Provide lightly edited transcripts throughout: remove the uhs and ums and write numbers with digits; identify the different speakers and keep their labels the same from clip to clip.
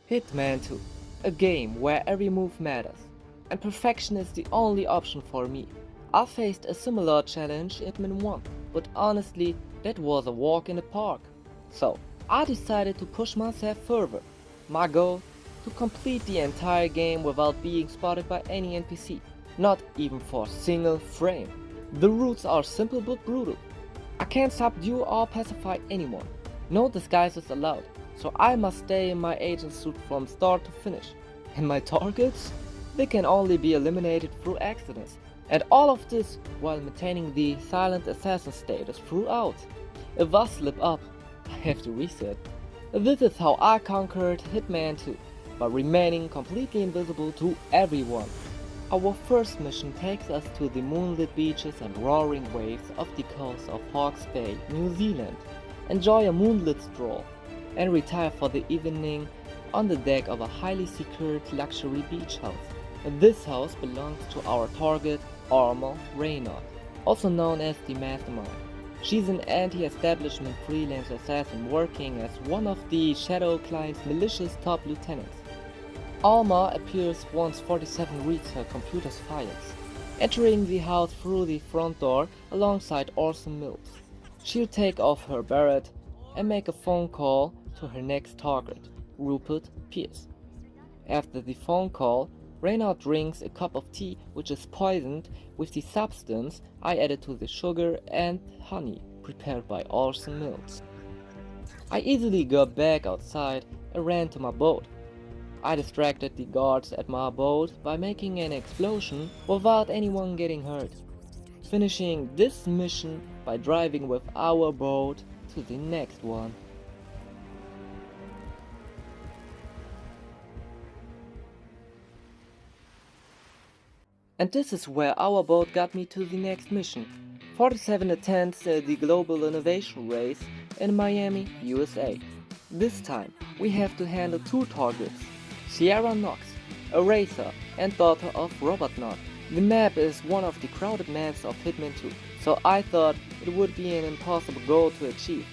Speaker 1: Hitman 2, a game where every move matters, and perfection is the only option for me. I faced a similar challenge in Hitman 1, but honestly, that was a walk in the park. So, I decided to push myself further. My goal? To complete the entire game without being spotted by any NPC, not even for a single frame. The rules are simple but brutal. I can't subdue or pacify anyone. No disguises allowed, so I must stay in my agent suit from start to finish. And my targets? They can only be eliminated through accidents. And all of this while maintaining the silent assassin status throughout. If I slip up, I have to reset. This is how I conquered Hitman 2, by remaining completely invisible to everyone. Our first mission takes us to the moonlit beaches and roaring waves of the coast of Hawke's Bay, New Zealand. Enjoy a moonlit stroll and retire for the evening on the deck of a highly secured luxury beach house. This house belongs to our target, Arma Reynard, also known as the Mastermind. She's an anti-establishment freelance assassin working as one of the Shadow Client's malicious top lieutenants. Alma appears once 47 reads her computer's files, entering the house through the front door alongside Orson Mills. She'll take off her beret and make a phone call to her next target, Rupert Pierce. After the phone call, Reynard drinks a cup of tea which is poisoned with the substance I added to the sugar and honey prepared by Orson Mills. I easily got back outside and ran to my boat. I distracted the guards at my boat by making an explosion without anyone getting hurt, finishing this mission by driving with our boat to the next one. And this is where our boat got me to the next mission. 47 attends the Global Innovation Race in Miami, USA. This time, we have to handle two targets, Sierra Knox, a racer and daughter of Robert Knox. The map is one of the crowded maps of Hitman 2, so I thought it would be an impossible goal to achieve.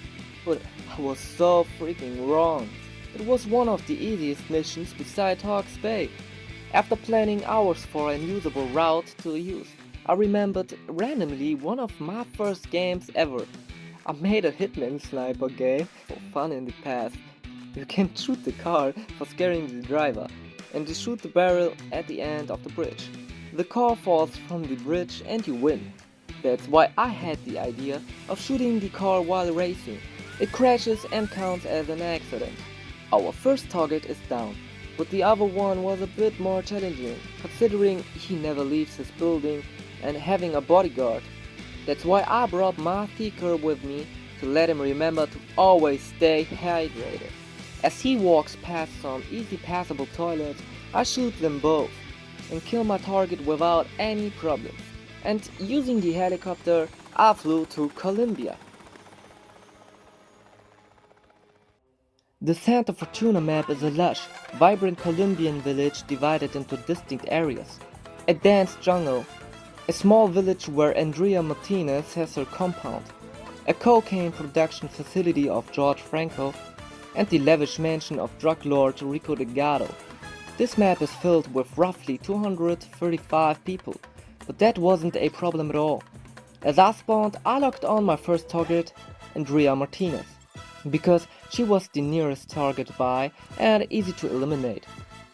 Speaker 1: But I was so freaking wrong. It was one of the easiest missions beside Hawke's Bay. After planning hours for an usable route to use, I remembered randomly one of my first games ever. I made a Hitman sniper game for fun in the past. You can shoot the car for scaring the driver, and you shoot the barrel at the end of the bridge. The car falls from the bridge and you win. That's why I had the idea of shooting the car while racing. It crashes and counts as an accident. Our first target is down, but the other one was a bit more challenging, considering he never leaves his building and having a bodyguard. That's why I brought my seeker with me to let him remember to always stay hydrated. As he walks past some easy passable toilets, I shoot them both and kill my target without any problems. And using the helicopter, I flew to Colombia. The Santa Fortuna map is a lush, vibrant Colombian village divided into distinct areas. A dense jungle, a small village where Andrea Martinez has her compound, a cocaine production facility of George Franco, and the lavish mansion of drug lord Rico Delgado. This map is filled with roughly 235 people, but that wasn't a problem at all. As I spawned, I locked on my first target, Andrea Martinez, because she was the nearest target by and easy to eliminate.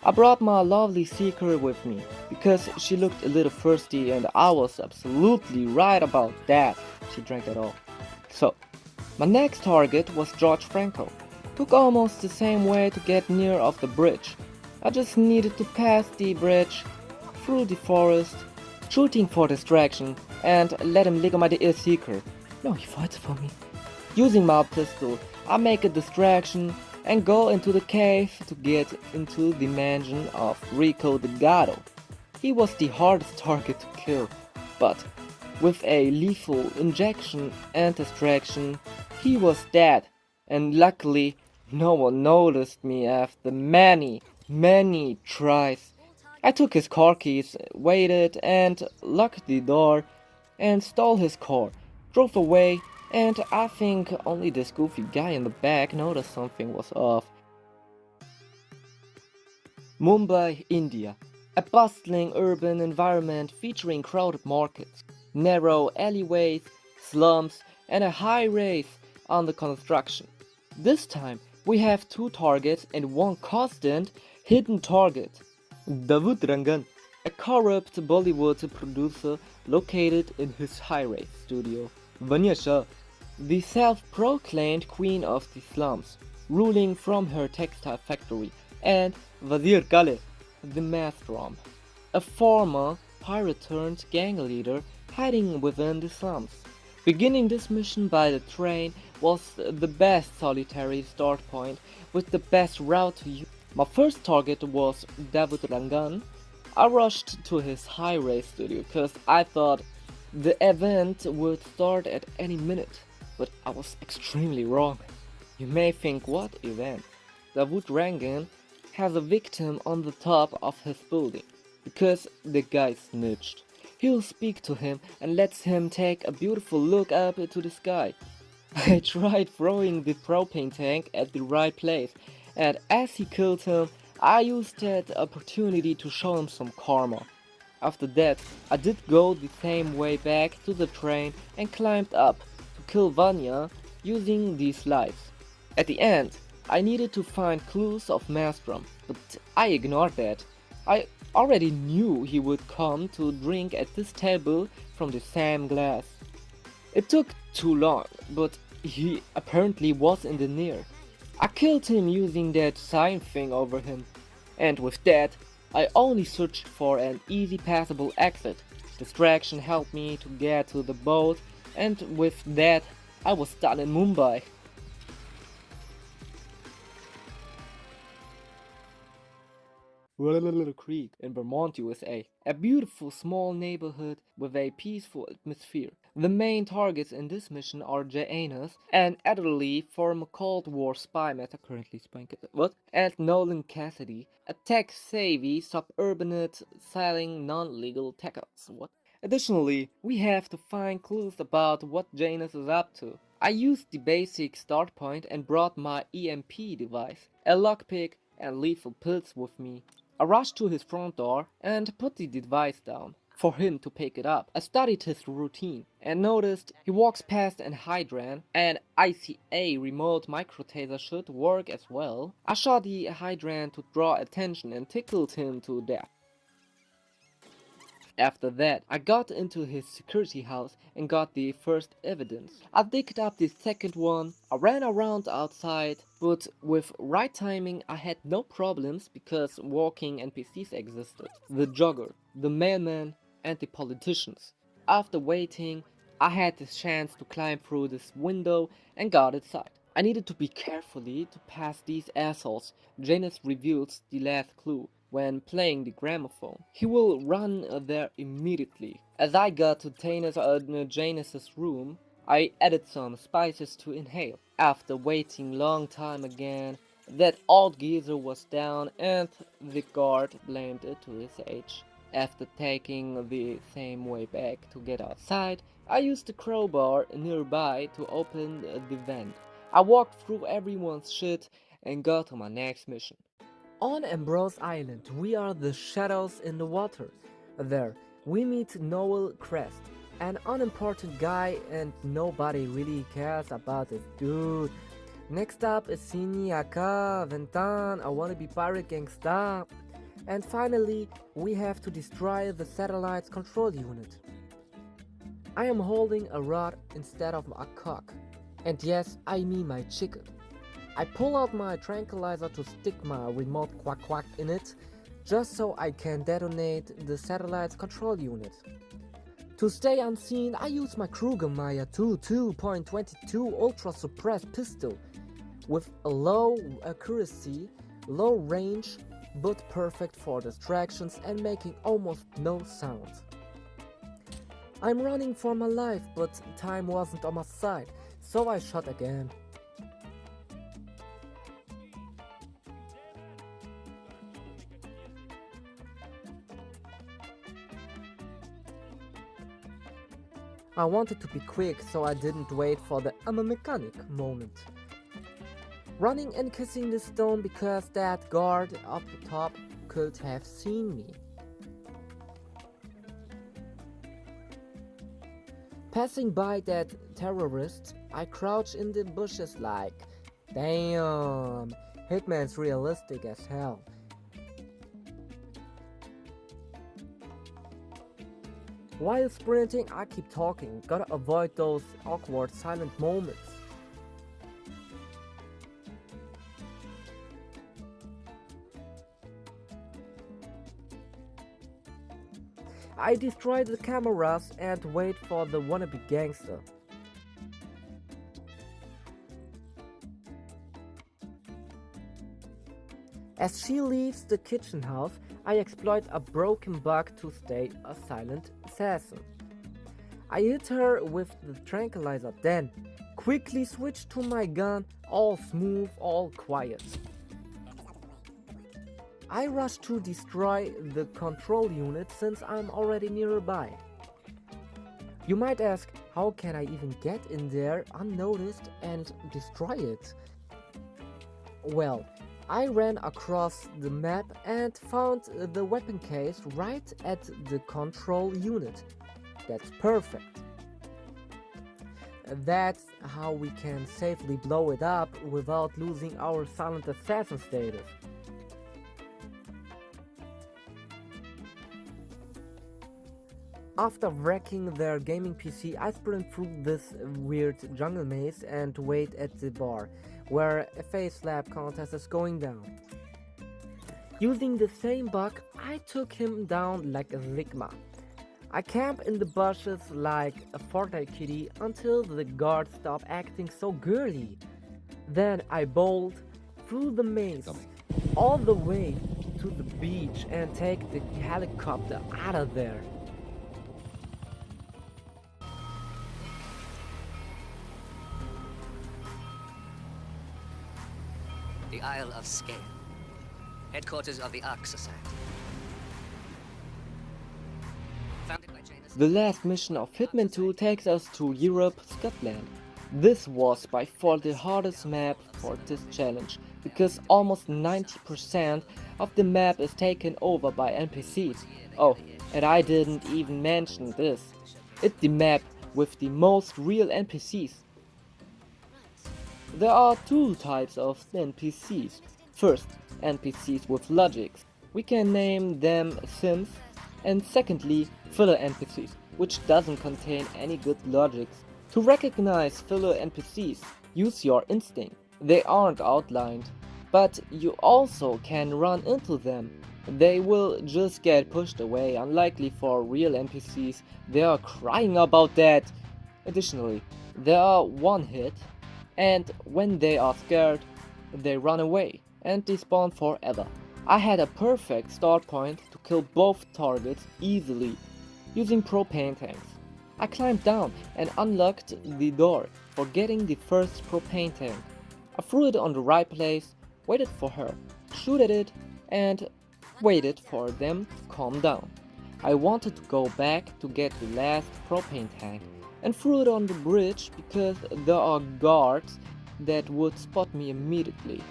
Speaker 1: I brought my lovely seeker with me, because she looked a little thirsty and I was absolutely right about that. She drank it all. So, my next target was George Franco. Took almost the same way to get near of the bridge. I just needed to pass the bridge, through the forest, shooting for distraction, and let him lick on my dear seeker. No, he fights for me. Using my pistol, I make a distraction and go into the cave to get into the mansion of Rico Delgado. He was the hardest target to kill, but with a lethal injection and distraction, he was dead, and luckily no one noticed me after many tries. I took his car keys, waited and locked the door and stole his car, drove away, and I think only this goofy guy in the back noticed something was off. Mumbai, India. A bustling urban environment featuring crowded markets, narrow alleyways, slums, and a high rise under construction. This time, we have two targets and one constant hidden target. Davud Rangan, a corrupt Bollywood producer located in his high-rise studio. Vanya Shah, the self-proclaimed queen of the slums, ruling from her textile factory, and Wazir Kale, the maelstrom, a former pirate-turned-gang leader hiding within the slums. Beginning this mission by the train was the best solitary start point with the best route to use. My first target was Davut Rangan. I rushed to his high-rise studio because I thought the event would start at any minute, but I was extremely wrong. You may think, what event? Davut Rangan has a victim on the top of his building because the guy snitched. He'll speak to him and lets him take a beautiful look up to the sky. I tried throwing the propane tank at the right place, and as he killed him, I used that opportunity to show him some karma. After that, I did go the same way back to the train and climbed up to kill Vanya using these slides. At the end, I needed to find clues of Maelstrom, but I ignored that. I already knew he would come to drink at this table from the same glass. It took too long, but he apparently was in the near. I killed him using that sign thing over him, and with that, I only searched for an easy passable exit. Distraction helped me to get to the boat, and with that, I was done in Mumbai. Little Creek in Vermont, USA, a beautiful small neighborhood with a peaceful atmosphere. The main targets in this mission are Jainas, an elderly former Cold War spy currently spying what? And Nolan Cassidy, a tech-savvy suburbanite selling non-legal tackles. What? Additionally, we have to find clues about what Janus is up to. I used the basic start point and brought my EMP device, a lockpick, and lethal pills with me. I rushed to his front door and put the device down for him to pick it up. I studied his routine and noticed he walks past an hydrant, and ICA remote microtaser should work as well. I shot the hydrant to draw attention and tickled him to death. After that, I got into his security house and got the first evidence. I digged up the second one, I ran around outside, but with right timing I had no problems because walking NPCs existed. The jogger, the mailman, and the politicians. After waiting, I had the chance to climb through this window and got inside. I needed to be carefully to pass these assholes. Janus reveals the last clue when playing the gramophone. He will run there immediately. As I got to Janus's room, I added some spices to inhale. After waiting long time again, that old geezer was down and the guard blamed it to his age. After taking the same way back to get outside, I used the crowbar nearby to open the vent. I walked through everyone's shit and got to my next mission. On Ambrose Island, we are the shadows in the water. There, we meet Noel Crest, an unimportant guy and nobody really cares about this dude. Next up is Sini Aka, Ventan, a wannabe pirate gangsta. And finally, we have to destroy the satellite's control unit. I am holding a rod instead of a cock. And yes, I mean my chicken. I pull out my tranquilizer to stick my remote quack in it, just so I can detonate the satellite's control unit. To stay unseen, I use my Krugermeyer 2.22 ultra suppressed pistol with a low accuracy, low range, but perfect for distractions and making almost no sound. I'm running for my life, but time wasn't on my side, so I shot again. I wanted to be quick, so I didn't wait for the "I'm a mechanic" moment. Running and kissing the stone because that guard up top could have seen me. Passing by that terrorist, I crouched in the bushes like, damn, Hitman's realistic as hell. While sprinting, I keep talking, gotta avoid those awkward silent moments. I destroy the cameras and wait for the wannabe gangster. As she leaves the kitchen house, I exploit a broken bug to stay a silent assassin. I hit her with the tranquilizer, then quickly switch to my gun, all smooth, all quiet. I rush to destroy the control unit since I'm already nearby. You might ask, how can I even get in there unnoticed and destroy it? Well, I ran across the map and found the weapon case right at the control unit. That's perfect. That's how we can safely blow it up without losing our silent assassin status. After wrecking their gaming PC, I sprint through this weird jungle maze and wait at the bar, where a face slap contest is going down. Using the same bug, I took him down like a Sigma. I camp in the bushes like a Fortnite kitty until the guards stop acting so girly. Then I bowled through the maze, all the way to the beach and take the helicopter out of there.
Speaker 2: The Isle of Skye, headquarters of the Ark Society. Founded by Janus.
Speaker 1: The last mission of Hitman 2 takes us to Europe, Scotland. This was by far the hardest map for this challenge, because almost 90% of the map is taken over by NPCs. Oh, and I didn't even mention this. It's the map with the most real NPCs. There are two types of NPCs. First, NPCs with logics. We can name them Sims. And secondly, filler NPCs, which doesn't contain any good logics. To recognize filler NPCs, use your instinct. They aren't outlined, but you also can run into them. They will just get pushed away, unlikely for real NPCs. They are crying about that. Additionally, they are one hit, and when they are scared, they run away and despawn forever. I had a perfect start point to kill both targets easily using propane tanks. I climbed down and unlocked the door for getting the first propane tank. I threw it on the right place, waited for her, shoot at it, and waited for them to calm down. I wanted to go back to get the last propane tank and threw it on the bridge because there are guards that would spot me immediately.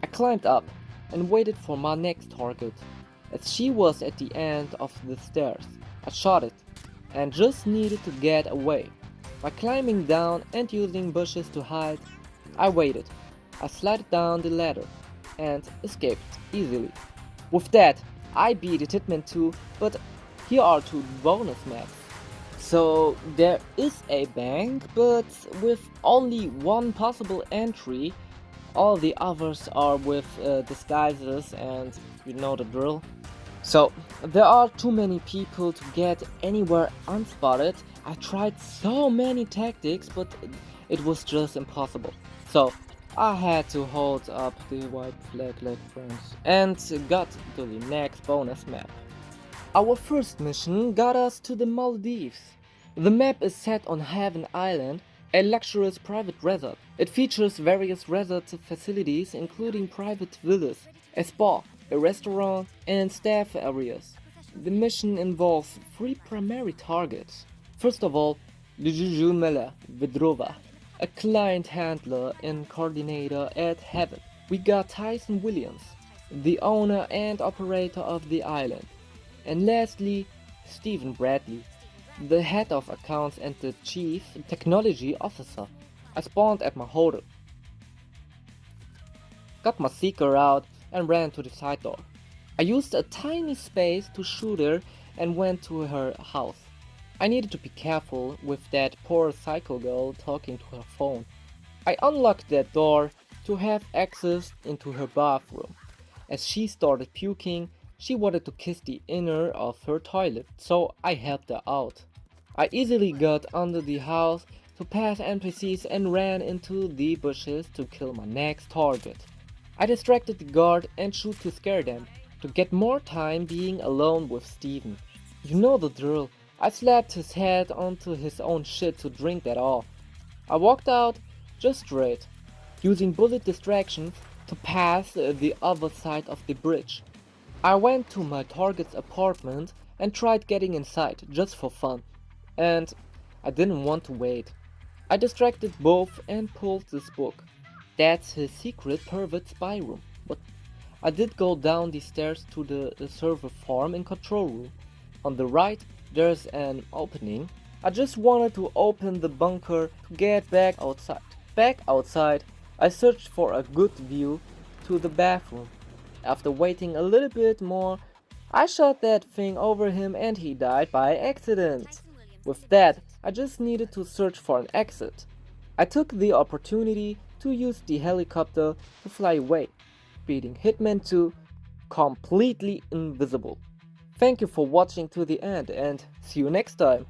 Speaker 1: I climbed up and waited for my next target. As she was at the end of the stairs, I shot it and just needed to get away. By climbing down and using bushes to hide, I waited. I slid down the ladder and escaped easily. With that, I beat Hitman 2, but here are two bonus maps. So there is a bank, but with only one possible entry. All the others are with disguises, and you know the drill. So there are too many people to get anywhere unspotted. I tried so many tactics, but it was just impossible. So I had to hold up the white flag like friends and got to the next bonus map. Our first mission got us to the Maldives. The map is set on Heaven Island, a luxurious private resort. It features various resort facilities including private villas, a spa, a restaurant and staff areas. The mission involves three primary targets. First of all, Ljubljana Vedrova, a client handler and coordinator at Heaven. We got Tyson Williams, the owner and operator of the island. And lastly, Stephen Bradley, the head of accounts and the chief technology officer. I spawned at my hotel, got my seeker out and ran to the side door. I used a tiny space to shoot her and went to her house. I needed to be careful with that poor psycho girl talking to her phone. I unlocked that door to have access into her bathroom. As she started puking, she wanted to kiss the inner of her toilet, so I helped her out. I easily got under the house to pass NPCs and ran into the bushes to kill my next target. I distracted the guard and shoot to scare them, to get more time being alone with Steven. You know the drill. I slapped his head onto his own shit to drink that off. I walked out just straight, using bullet distractions to pass the other side of the bridge. I went to my target's apartment and tried getting inside just for fun. And I didn't want to wait. I distracted both and pulled this book. That's his secret pervert spy room. But I did go down the stairs to the server farm and control room. On the right, there's an opening. I just wanted to open the bunker to get back outside. Back outside, I searched for a good view to the bathroom. After waiting a little bit more, I shot that thing over him and he died by accident. With that, I just needed to search for an exit. I took the opportunity to use the helicopter to fly away, beating Hitman 2 completely invisible. Thank you for watching to the end and see you next time.